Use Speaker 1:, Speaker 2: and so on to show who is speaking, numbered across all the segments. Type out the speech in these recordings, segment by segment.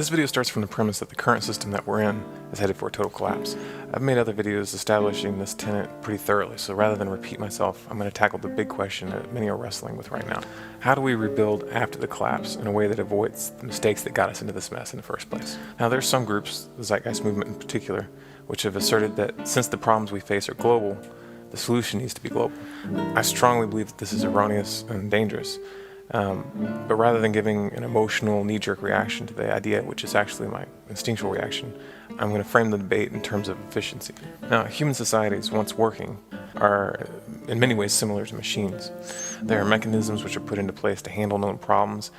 Speaker 1: This video starts from the premise that the current system that we're in is headed for a total collapse. I've made other videos establishing this tenet pretty thoroughly, so rather than repeat myself, I'm going to tackle the big question that many are wrestling with right now. How do we rebuild after the collapse in a way that avoids the mistakes that got us into this mess in the first place? Now, there's some groups, the Zeitgeist movement in particular, which have asserted that since the problems we face are global, the solution needs to be global. I strongly believe that this is erroneous and dangerous. But rather than giving an emotional knee-jerk reaction to the idea, which is actually my instinctual reaction, I'm going to frame the debate in terms of efficiency. Now, human societies, once working, are in many ways similar to machines. There are mechanisms which are put into place to handle known problems,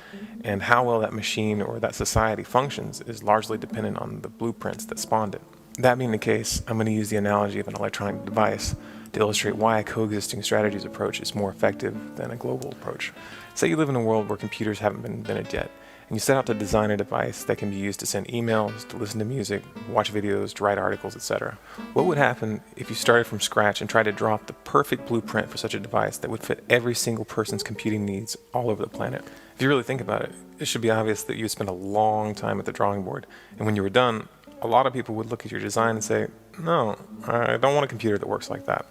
Speaker 1: and how well that machine or that society functions is largely dependent on the blueprints that spawned it. That being the case, I'm going to use the analogy of an electronic device to illustrate why a coexisting strategies approach is more effective than a global approach. Say you live in a world where computers haven't been invented yet, and you set out to design a device that can be used to send emails, to listen to music, watch videos, to write articles, etc. What would happen if you started from scratch and tried to drop the perfect blueprint for such a device that would fit every single person's computing needs all over the planet? If you really think about it, it should be obvious that you would spend a long time at the drawing board, and when you were done, a lot of people would look at your design and say, "No, I don't want a computer that works like that."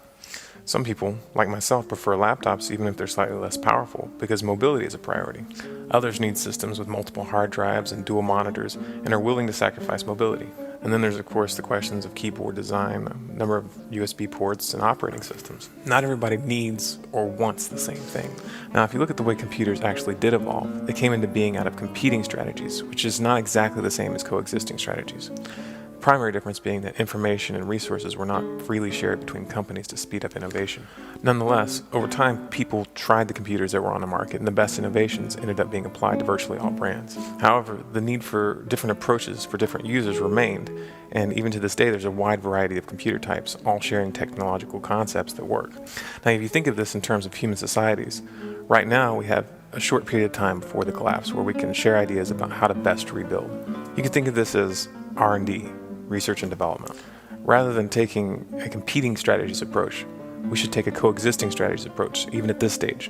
Speaker 1: Some people, like myself, prefer laptops even if they're slightly less powerful because mobility is a priority. Others need systems with multiple hard drives and dual monitors and are willing to sacrifice mobility. And then there's of course the questions of keyboard design, number of USB ports, and operating systems. Not everybody needs or wants the same thing. Now, if you look at the way computers actually did evolve, they came into being out of competing strategies, which is not exactly the same as coexisting strategies. The primary difference being that information and resources were not freely shared between companies to speed up innovation. Nonetheless, over time, people tried the computers that were on the market, and the best innovations ended up being applied to virtually all brands. However, the need for different approaches for different users remained, and even to this day, there's a wide variety of computer types, all sharing technological concepts that work. Now, if you think of this in terms of human societies, right now we have a short period of time before the collapse where we can share ideas about how to best rebuild. You can think of this as R&D, research and development. Rather than taking a competing strategies approach, we should take a coexisting strategies approach, even at this stage,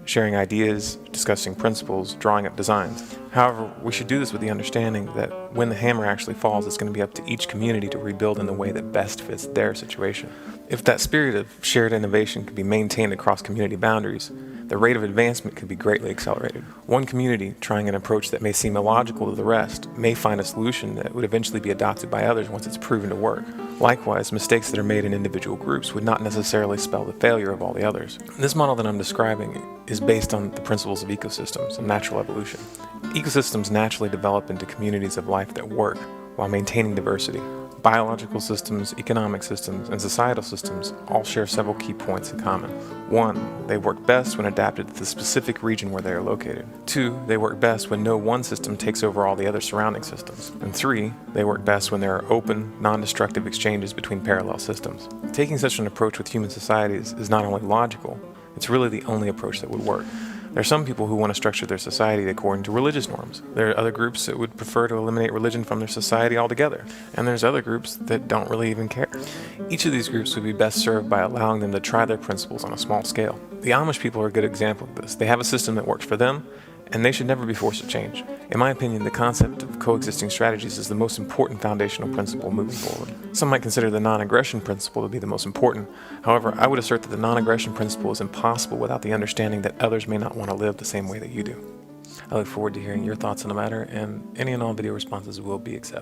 Speaker 1: sharing ideas, discussing principles, drawing up designs. However, we should do this with the understanding that when the hammer actually falls, it's going to be up to each community to rebuild in the way that best fits their situation. If that spirit of shared innovation could be maintained across community boundaries, the rate of advancement could be greatly accelerated. One community trying an approach that may seem illogical to the rest may find a solution that would eventually be adopted by others once it's proven to work. Likewise, mistakes that are made in individual groups would not necessarily spell the failure of all the others. This model that I'm describing is based on the principles of ecosystems and natural evolution. Ecosystems naturally develop into communities of life that work while maintaining diversity. Biological systems, economic systems, and societal systems all share several key points in common. 1, they work best when adapted to the specific region where they are located. 2, they work best when no one system takes over all the other surrounding systems. And 3, they work best when there are open, non-destructive exchanges between parallel systems. Taking such an approach with human societies is not only logical, it's really the only approach that would work. There are some people who want to structure their society according to religious norms. There are other groups that would prefer to eliminate religion from their society altogether. And there's other groups that don't really even care. Each of these groups would be best served by allowing them to try their principles on a small scale. The Amish people are a good example of this. They have a system that works for them, and they should never be forced to change. In my opinion, the concept of coexisting strategies is the most important foundational principle moving forward. Some might consider the non-aggression principle to be the most important. However, I would assert that the non-aggression principle is impossible without the understanding that others may not want to live the same way that you do. I look forward to hearing your thoughts on the matter, and any and all video responses will be accepted.